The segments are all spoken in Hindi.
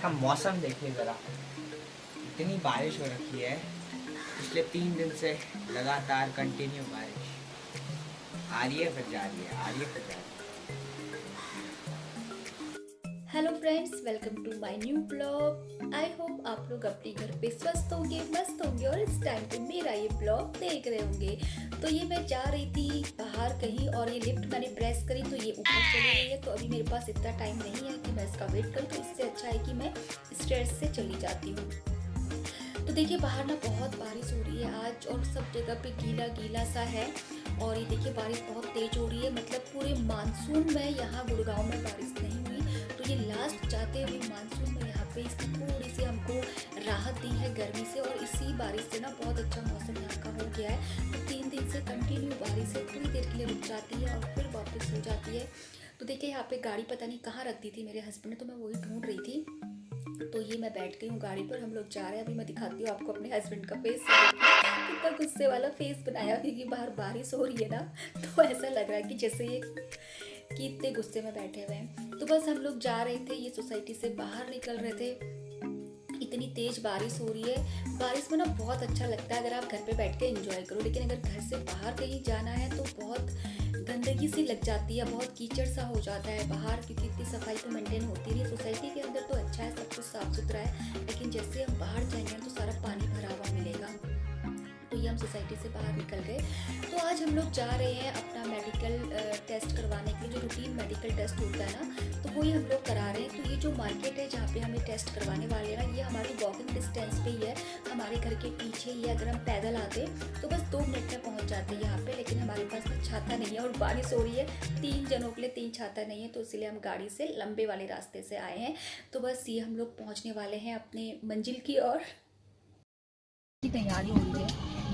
का मौसम देखिए ज़रा, इतनी बारिश हो रखी है पिछले 3 दिन से, लगातार कंटिन्यू बारिश आ रही है फिर जा रही है, आ रही है फिर जा रही है। Hello friends, welcome to my new blog. I hope आप लोग अपने घर पे स्वस्थ होंगे, मस्त होंगे और इस टाइम पे मेरा ये ब्लॉग देख रहे होंगे। तो ये मैं जा रही थी बाहर कहीं और ये लिफ्ट मैंने प्रेस करी तो ये ऊपर चली गई है। तो अभी मेरे पास इतना टाइम नहीं है कि मैं इसका वेट करूँ, तो इससे अच्छा है कि मैं स्टेयर्स से चली जाती हूँ। तो देखिए बाहर ना बहुत बारिश हो रही है आज और सब जगह पे गीला गीला सा है। और ये देखिए बारिश बहुत तेज हो रही है, मतलब पूरे मानसून में यहाँ गुड़गांव में बारिश नहीं हुई। तो ये लास्ट जाते हुए मानसून में यहाँ पे इसकी थोड़ी सी हमको राहत दी है गर्मी से, और इसी बारिश से ना बहुत अच्छा मौसम यहाँ का हो गया है। तो 3 दिन से कंटिन्यू बारिश है, थोड़ी देर के लिए रुक जाती है और फिर वापस हो जाती है। तो देखिए यहाँ पे गाड़ी पता नहीं कहाँ रख दी थी मेरे हस्बैंड ने, तो मैं वही ढूंढ रही थी। तो ये मैं बैठ गई हूँ गाड़ी पर, हम लोग जा रहे हैं। अभी मैं दिखाती हूँ आपको अपने हस्बैंड का फेस। कितना गुस्से वाला फेस बनाया, क्योंकि बाहर बारिश हो रही है ना, तो ऐसा लग रहा है कि जैसे ये कि इतने गुस्से में बैठे हुए हैं। तो बस हम लोग जा रहे थे, ये सोसाइटी से बाहर निकल रहे थे। इतनी तेज बारिश हो रही है, बारिश में ना बहुत अच्छा लगता है अगर आप घर पे बैठ के एंजॉय करो। लेकिन अगर घर से बाहर कहीं जाना है तो बहुत गंदगी सी लग जाती है, बहुत कीचड़ सा हो जाता है बाहर, क्योंकि इतनी सफाई तो मेंटेन होती नहीं। सोसाइटी के अंदर तो अच्छा है, सब कुछ साफ सुथरा है, लेकिन जैसे हम बाहर जाएंगे तो सारा पानी भरा हुआ मिलेगा। तो ये हम सोसाइटी से बाहर निकल गए। तो आज हम लोग जा रहे हैं अपना मेडिकल टेस्ट करवाने के लिए, जो रूटीन मेडिकल टेस्ट होता है ना, तो वही हम लोग करा रहे हैं। तो ये जो मार्केट है जहाँ पे हमें टेस्ट करवाने वाले हैं ना, ये हमारी वॉकिंग डिस्टेंस पे ही है, हमारे घर के पीछे ही है। अगर हम पैदल आते तो बस 2 मिनट में पहुँच जाते हैं यहाँ पे। लेकिन हमारे पास ना छाता नहीं है और बारिश हो रही है, 3 जनों के लिए 3 छाता नहीं है, तो इसलिए हम गाड़ी से लंबे वाले रास्ते से आए हैं। तो बस ये हम लोग पहुँचने वाले हैं अपने मंजिल की ओर। की तैयारी हो रही है,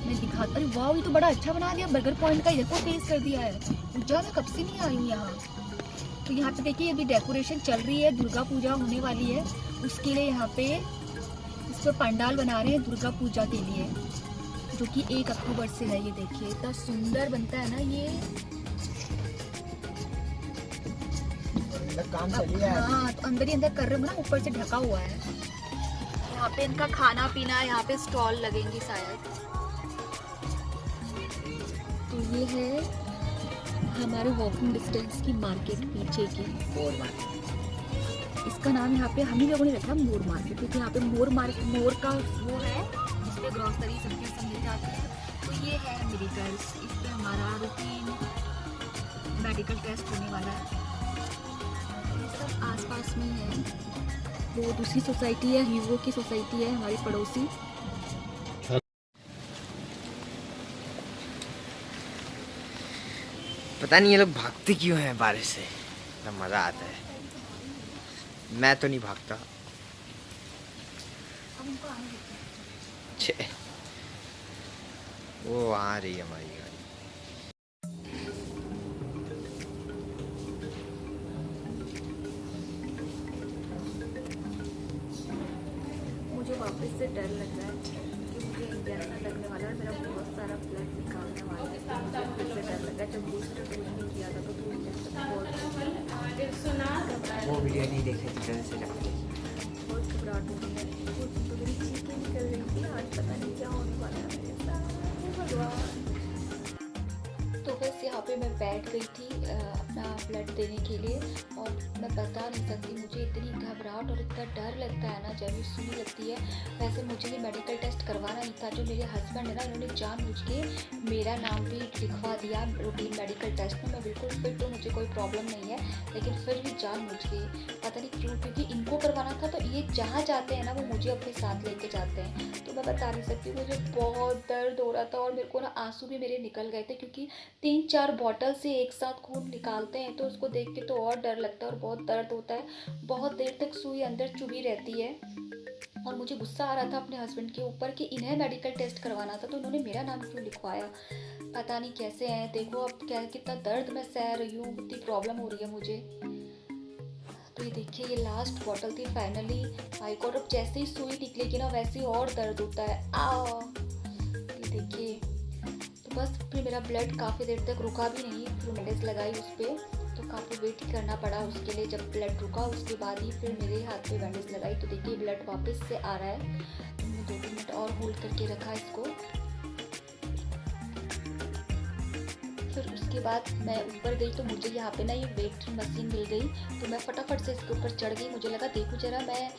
मैं दिखाता। अरे वाह, ये तो बड़ा अच्छा बना दिया, बर्गर पॉइंट का इधर को फेस कर दिया है। पूजा मैं कब से नहीं आई हूँ यहाँ। तो यहाँ पे देखिए अभी डेकोरेशन चल रही है, दुर्गा पूजा होने वाली है, उसके लिए यहाँ पे इस पर पंडाल बना रहे हैं दुर्गा पूजा के लिए, जो कि 1 अक्टूबर से है। ये देखिए इतना सुंदर बनता है ना ये। काम चल रहा है। हाँ, तो अंदर ही अंदर कर रहे हो ना, ऊपर से ढका हुआ है। यहाँ पे इनका खाना पीना, यहाँ पे स्टॉल लगेंगे शायद। तो ये है हमारे वॉकिंग डिस्टेंस की मार्केट पीछे की। मोर मार्केट, इसका नाम यहाँ पे हम ही लोगों ने रखा मोर मार्केट, क्योंकि यहाँ पे मोर का वो है, जिसपे ग्रोसरी सब्जी सब मिल जाती है। तो ये है मेडिकल्स, इस पे हमारा रूटीन मेडिकल टेस्ट होने वाला है। ये सब आसपास में है। वो दूसरी सोसाइटी है, हीरो की सोसाइटी है, हमारी पड़ोसी। पता नहीं ये लोग भागते क्यों हैं बारिश से, तो मज़ा आता है। मैं तो नहीं भागता। छे, वो आ रही है हमारी गाड़ी। मुझे वापस से डर लग रहा है कि मुझे इंजेक्शन लगने वाला है, मेरा बहुत सारा ब्लड निकालने वाला है। तो मुझे फिर से डर लग रहा है। जब बूस्टर डोज नहीं किया था तो इंजेक्शन वो वीडियो नहीं देखे थी, जल्दी से जाओ। बहुत घबराहट हो रही है, तो मेरी चीखें निकल रही थी। आज पता नहीं क्या होने वाला है मेरे साथ, भगवान। तो बस यहाँ पे मैं बैठ गई थी अपना ब्लड देने के लिए, और मैं बता नहीं सकती, मुझे इतनी घबराहट और इतना डर लगता है ना जब सुनी लगती है। वैसे मुझे ये मेडिकल टेस्ट करवाना नहीं था। जो मेरे हस्बैंड है ना, उन्होंने जानबूझ के मेरा नाम भी लिखवा दिया रूटीन मेडिकल टेस्ट में। मैं बिल्कुल फिट हूँ, मुझे कोई प्रॉब्लम नहीं है, लेकिन फिर भी जानबूझ के, पता नहीं क्यों, क्योंकि इनको करवाना था। तो ये जहाँ जाते हैं ना, वो मुझे अपने साथ लेके जाते हैं। तो मैं बता नहीं सकती, मुझे बहुत दर्द हो रहा था और मेरे को ना आंसू भी मेरे निकल गए थे, क्योंकि 3-4 बॉटल से एक साथ खून निकालते हैं, तो उसको देख के तो और डर लगता है और बहुत दर्द होता है। बहुत देर तक सुई अंदर चुभी रहती है। और मुझे गुस्सा आ रहा था अपने हस्बैंड के ऊपर कि इन्हें मेडिकल टेस्ट करवाना था तो इन्होंने मेरा नाम क्यों लिखवाया। पता नहीं कैसे हैं। देखो अब क्या, कितना दर्द मैं सह रही हूँ, कितनी प्रॉब्लम हो रही है मुझे। तो ये देखिए ये लास्ट बॉटल थी फाइनली। माय गॉड, अब जैसे ही सुई निकलेगी ना वैसे ही और दर्द होता है। आ ये देखिए, तो बस फिर मेरा ब्लड काफ़ी देर तक रुका भी नहीं, फिर मेडिसिन लगाई उस पर, तो काफ़ी वेट करना पड़ा उसके लिए। जब ब्लड रुका उसके बाद ही फिर मेरे हाथ पे बैंडेज लगाई, तो देखिए ब्लड वापस से आ रहा है। तो मैंने 2-3 मिनट और होल्ड करके रखा इसको। फिर उसके बाद मैं ऊपर गई, तो मुझे यहाँ पे ना ये वेट मशीन मिल गई, तो मैं फटाफट से इसके ऊपर चढ़ गई। मुझे लगा देखूँ जरा मैं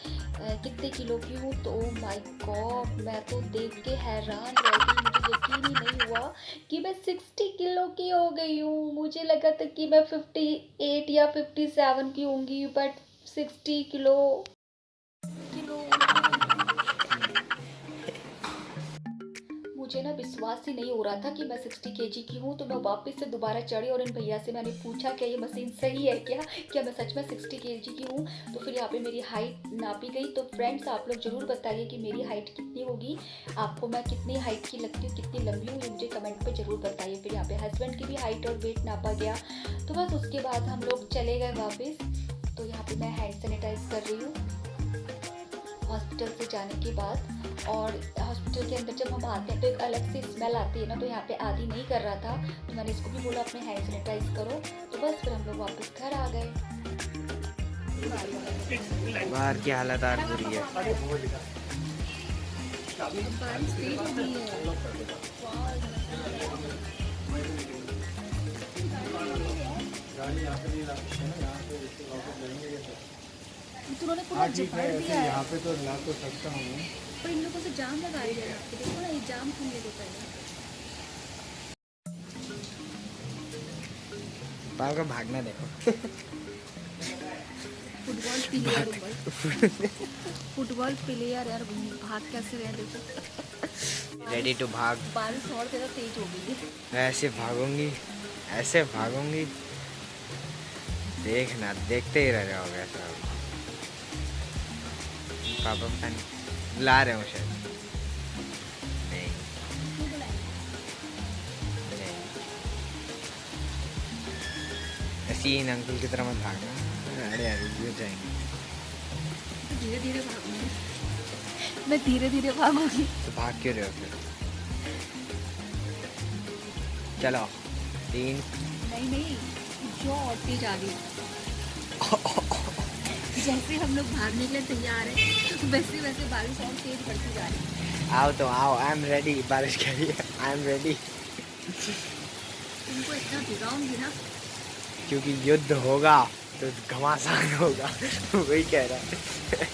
कितने किलो की हूँ। तो माय गॉड, मैं तो देख के हैरान रह गई। मुझे यकीन ही नहीं हुआ कि मैं 60 किलो की हो गई हूँ। मुझे लगा था कि मैं 58 या 57 की होंगी, बट 60 किलो। मुझे ना विश्वास ही नहीं हो रहा था कि मैं 60 केजी की हूँ। तो मैं वापस से दोबारा चढ़ी और इन भैया से मैंने पूछा क्या ये मशीन सही है क्या मैं सच में 60 केजी की हूँ। तो फिर यहाँ पे मेरी हाइट नापी गई। तो फ्रेंड्स, आप लोग ज़रूर बताइए कि मेरी हाइट कितनी होगी, आपको मैं कितनी हाइट की लगती हूँ, कितनी लंबी हूँ, ये मुझे कमेंट पे ज़रूर बताइए। फिर यहाँ पे हस्बैंड की भी हाइट और वेट नापा गया। तो बस उसके बाद हम लोग चले गए वापस। तो यहाँ पर मैं हैंड सैनिटाइज कर रही हूँ हॉस्पिटल से जाने के बाद। और हॉस्पिटल के अंदर जब हम आते हैं तो एक अलग सी स्मेल आती है ना, तो यहाँ पे आदि नहीं कर रहा था, तो मैंने इसको भी बोला अपने हैंड सैनिटाइज करो। तो बस फिर हम लोग वापस घर आ गए। बाहर की हालत आज बुरी है। उन्होंने पूरा झपड़ दिया है। यहाँ पे तो ला तो सकता हूँ, पर इन लोगों से जाम लगा दिया है। देखो ना, ये जाम क्यों ले देता है। पाल का भागना देखो। फुटबॉल प्लेयर यार, भाग कैसे रहे देखो। रेडी टू भाग। बारिश और ज़्यादा तेज हो गई है। ऐसे भागूंगी, ऐसे भागूंगी, देखना, देखते ही रह जाओगे ऐसा। पापा बुला रहे हो शायद। नहीं नहीं, ऐसी इन अंकुल की तरह मत भागना। अरे यार गिर जाएंगे। धीरे धीरे भागूंगी मैं, धीरे धीरे भागूंगी। तो भाग क्यों रहे हो फिर? चलो 3। नहीं, जो और तेज आ गई। जैसे हम लोग भागने के लिए तैयार हैं, वैसे वैसे बारिश और तेज बढ़ती जा रही है। आओ तो आओ, आई एम रेडी। बारिश के लिए आई एम रेडी। तुमको इतना भिगाऊंगी ना, क्योंकि युद्ध होगा तो घमासान होगा। वही कह रहा है।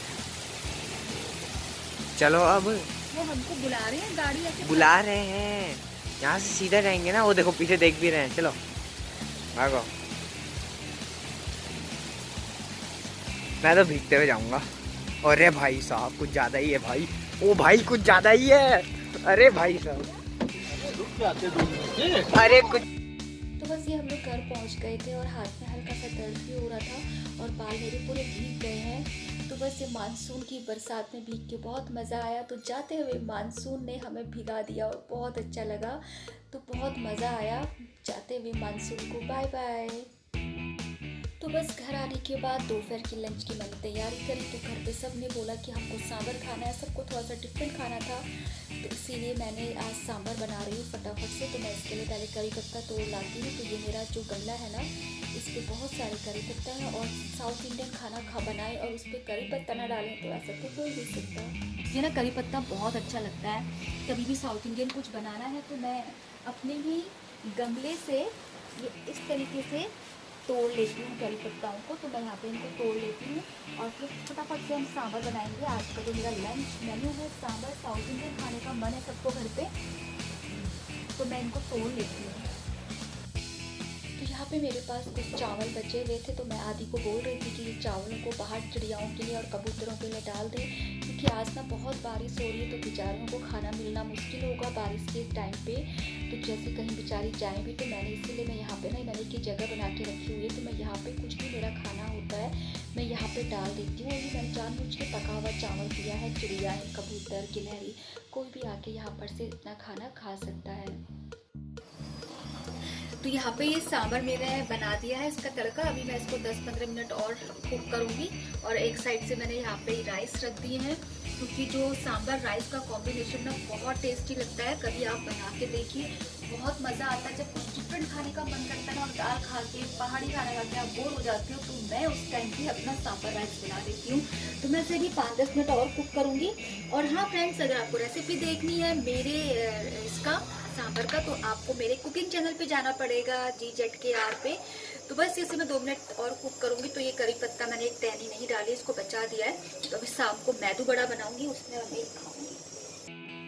चलो अब। वो हमको बुला रहे हैं, गाड़ी ऐसे बुला रहे हैं, यहाँ से सीधा जाएंगे ना। वो देखो पीछे देख भी रहे हैं। चलो भागो। मैं तो भीगते हुए जाऊंगा। अरे भाई साहब कुछ ज्यादा ही है भाई। ओ भाई कुछ ज्यादा ही है। अरे भाई साहब, अरे कुछ। तो बस ये हम लोग घर पहुंच गए थे और हाथ में हल्का सा दर्द भी हो रहा था और बाल मेरे पूरे भीग गए हैं। तो बस ये मानसून की बरसात में भीग के बहुत मज़ा आया। तो जाते हुए मानसून ने हमें भिगा दिया और बहुत अच्छा लगा। तो बहुत मज़ा आया जाते हुए मानसून को। Bye bye. तो बस घर आने के बाद दोपहर की लंच की मैंने तैयारी करी। तो घर पे सब ने बोला कि हमको सांभर खाना है, सबको थोड़ा सा डिफरेंट खाना था, तो इसीलिए मैंने आज सांभर बना रही हूँ फटाफट से। तो मैं इसके लिए पहले करी पत्ता तोड़ लाती हूँ। तो ये मेरा जो गमला है ना, इस पर बहुत सारे करी पत्ता है। और साउथ इंडियन खाना बनाए और उस पर करी पत्ता ना डालें तो ऐसा तो कोई नहीं सकता। ये ना करी पत्ता बहुत अच्छा लगता है। कभी भी साउथ इंडियन कुछ बनाना है तो मैं अपने ही गमले से ये इस तरीके से तोड़ लेती हूँ करी पत्ताओं को। तो मैं यहाँ पे इनको तोड़ लेती हूँ और फिर फटाफट से हम सांभर बनाएंगे। आज का जो मेरा लंच मेन्यू है सांभर, साउथ इंडियन खाने का मन है सबको घर पे, तो मैं इनको तोड़ लेती हूँ। तो यहाँ पे मेरे पास कुछ चावल बचे हुए थे, तो मैं आदि को बोल रही थी कि चावलों को बाहर चिड़ियाओं के लिए और कबूतरों के लिए डाल दें, क्योंकि आज ना बहुत बारिश हो रही है। तो बेचारियों को खाना मिलना मुश्किल होगा बारिश के टाइम पे। तो जैसे कहीं बेचारी जाएँ भी, तो मैंने इसीलिए मैं यहाँ पे ना मैंने की जगह बना के रखी हुई है। तो मैं यहाँ पे कुछ भी मेरा खाना होता है मैं यहाँ पे डाल देती हूँ। और मैंने जानबूझ के पका हुआ चावल दिया है। चिड़िया है, कबूतर, गिलहरी, कोई भी आके यहाँ पर से इतना खाना खा सकता है। तो यहाँ पे ये सांभर मैंने बना दिया है इसका तड़का। अभी मैं इसको 10-15 मिनट और कुक करूँगी। और एक साइड से मैंने यहाँ पे राइस रख दिए हैं, क्योंकि जो सांभर राइस का कॉम्बिनेशन ना बहुत टेस्टी लगता है। कभी आप बना के देखिए, बहुत मज़ा आता है। जब कुछ डिफरेंट खाने का मन करता है ना, और दाल खा के पहाड़ी खाना खा के आप बोर हो जाती हो, तो मैं उस टाइम पे अपना सांभर राइस बना देती हूँ। तो मैं इसे भी 5-10 मिनट और कुक करूँगी। और हाँ फ्रेंड्स, अगर आपको रेसिपी देखनी है मेरे इसका सांभर का, तो आपको मेरे कुकिंग चैनल पे जाना पड़ेगा, GZKR पे। तो बस इसे मैं 2 मिनट और कुक करूँगी। तो ये करी पत्ता मैंने एक टहनी नहीं डाली, इसको बचा दिया है। तो अभी शाम को मैदू बड़ा बनाऊँगी, उसमें मैं खाऊँगी।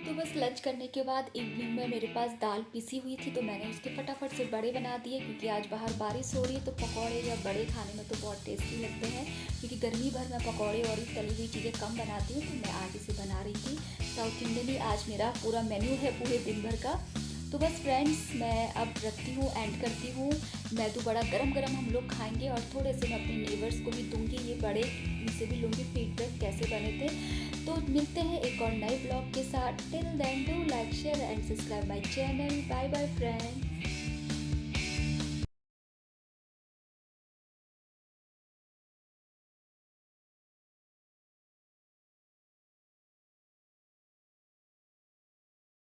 तो बस लंच करने के बाद इवनिंग में मेरे पास दाल पीसी हुई थी, तो मैंने उसके फटाफट से बड़े बना दिए, क्योंकि आज बाहर बारिश हो रही है। तो पकौड़े या बड़े खाने में तो बहुत टेस्टी लगते हैं, क्योंकि गर्मी भर में पकौड़े और तली हुई चीज़ें कम बनाती हूँ। तो मैं आज इसे बना रही थी। साउथ इंडियन ही आज मेरा पूरा मेन्यू है पूरे दिन भर का। तो बस फ्रेंड्स, मैं अब रखती हूँ, एंड करती हूँ। मैदू बड़ा गरम गरम हम लोग खाएंगे, और थोड़े से मैं अपने नेबर्स को भी दूंगी ये बड़े, इनसे भी लूँगी फीडबैक कैसे बने थे। तो मिलते हैं एक और नए ब्लॉग के साथ। Till then do like, share and subscribe my channel. Bye bye friends.